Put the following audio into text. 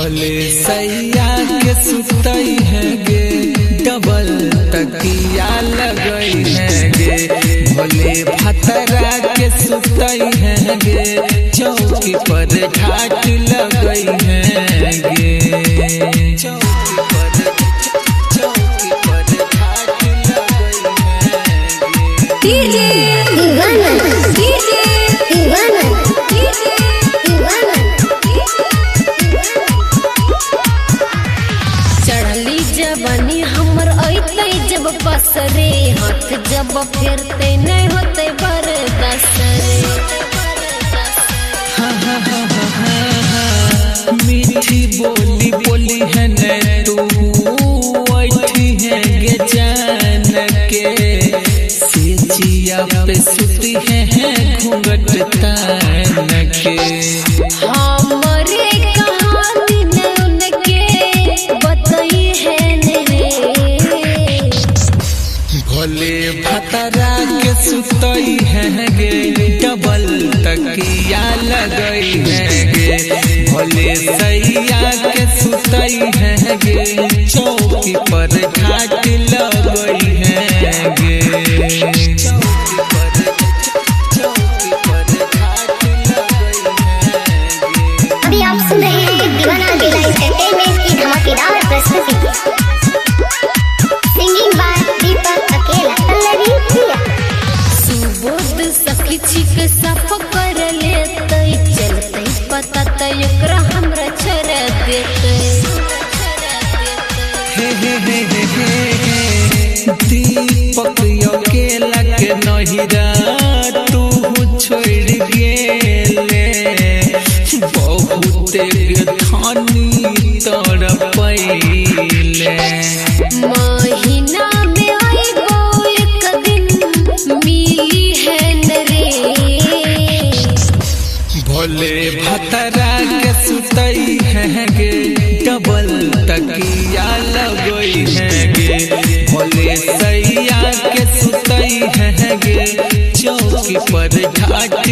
भोले सैया के सुतई है गे, डबल तकिया लगई है गे। भोले भतरा के सुतई है गे, चौकी पर घाट लगई है गे। चौकी पर घाट लगई है गे। चढ़ली जवानी हमर अइते जब बसरे, हाथ जब फेरते नहीं होते बर्दाश्त रे। मीठी बोली बोली है न तू, बैठी है गे जान के। सेजिया पे सुती है घूंघट तान के। हमरे कहानी ने उनके बताई है रे। भोले भतरा के सुतई है गे, डबल तकिया लगई है गे। भोले सैया के सुतई है गे, चौकी पर घाट लगई है गे। चौकी पर घाट लगई है गे। अभी आप सुन रहे हैं दीवाना बेला एंटरटेनमेंट की धमाकेदार प्रस्तुति। सिंगिंग बाय दीपक अकेला पल्लवी प्रिया। सुबोध सखी छिक साफ कर लेते, चलते पता त एकरा हमरा छोड़ देते। दीपक अकेला के नहिरा तू छोड़ गेले, बहुत थानी तर पहिले। महीना में आएगो एक दिन मिली है न रे। भोले भतरा के सुतई है गे, डबल तकिया लगई है गे। भोले सैया के सुतई है गे, चौकी पर घाट